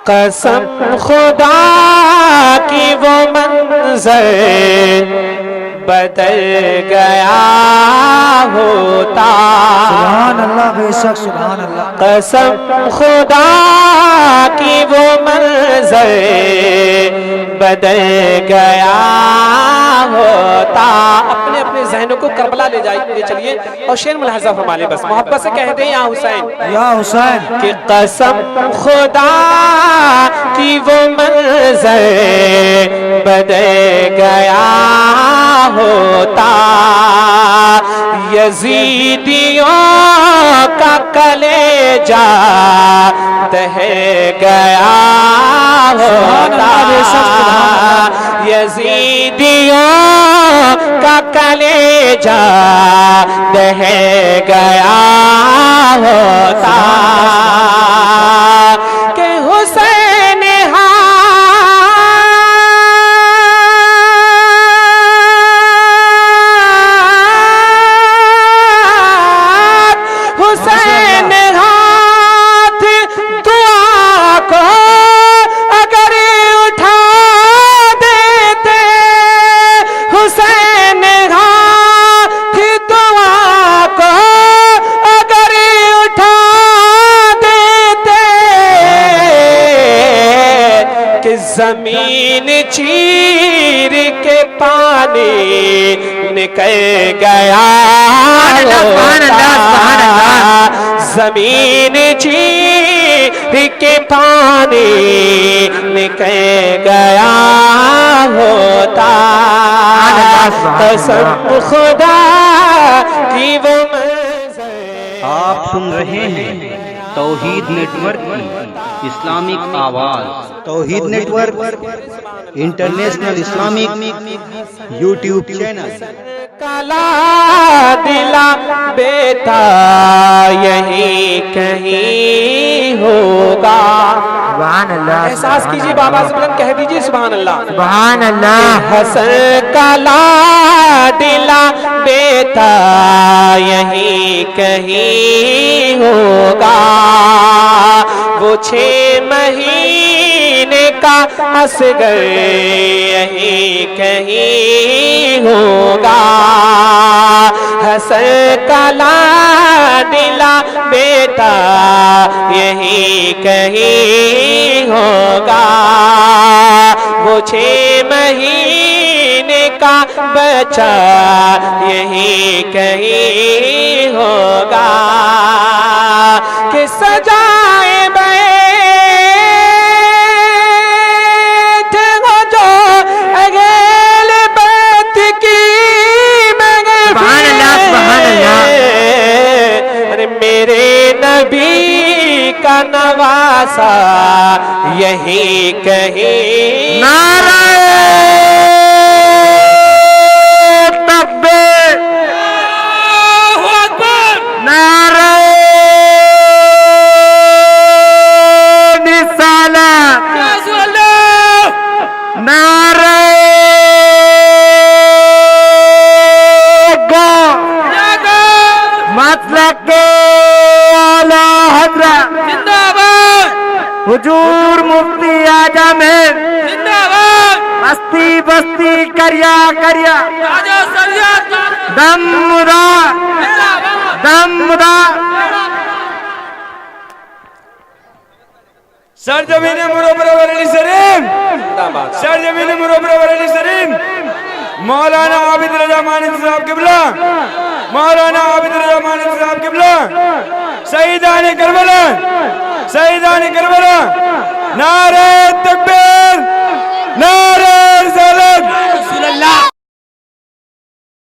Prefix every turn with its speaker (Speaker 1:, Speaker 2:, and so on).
Speaker 1: قسم خدا کی وہ منظر بدل گیا ہوتا.
Speaker 2: سبحان اللہ، بے شک سبحان اللہ.
Speaker 1: قسم خدا کی وہ منظر بدل گیا ہوتا. اپنے اپنے ذہنوں کو کربلا لے چلیے اور شعر ملاحظہ فرما لیں. بس محبت سے کہہ دیں یا حسین،
Speaker 2: یا حسین.
Speaker 1: کہ قسم خدا کی وہ منظر بدل گیا ہوتا. یزیدیوں کا کلیجہ دہ گیا ہوتا. یزیدیوں کا کلیجہ دہ گیا ہوتا. کہ حسین ہاتھ دعا کو اگر اٹھا دیتے، حسین ہاتھ دعا کو اگر اٹھا دیتے، کہ زمین چیر کے پانی نکل گیا ہوتا. زمین چیر کے پانی نکل گیا ہوتا. قسم خدا کی وہ منظر.
Speaker 3: آپ سن رہے ہیں توحید نیٹ ورک کی اسلامک آواز.
Speaker 2: Tauheed network international Islamic YouTube channel.
Speaker 1: کلا دلا بیٹا یہی کہیں ہوگا.
Speaker 2: سبحان اللہ.
Speaker 1: احساس کیجئے، بابا سے بلند کہہ دیجئے سبحان اللہ.
Speaker 2: سبحان اللہ.
Speaker 1: حسن کلا دلا بیٹا یہی کہیں ہوگا. وہ 6 مہینے کا اصغر یہی کہیں ہوگا. حسن کا لاڈلا بیٹا یہی کہیں ہوگا. وہ 6 مہینے کا بچہ یہی کہیں ہوگا. کہ سجائے بیٹھ ہو جو اہل بیت کی میرے نبی کا نواسا یہی کہیں.
Speaker 2: نعرہ تکبیر، نعرہ رسالت، نعرہ مسلک اعلی حضرت حضور مفتی اعظم بستی بستی کریا کریا دم مدار دم مدار.
Speaker 4: سرزمین منورہ علی سریم، سرزمین منورہ علی سریم. مولانا عابد رضا مانند صاحب قبلہ، مولانا عابد رضا مانند صاحب قبلہ. شہیدان کربلا، شہیدان کربلا. نعرہ تکبیر، نعرہ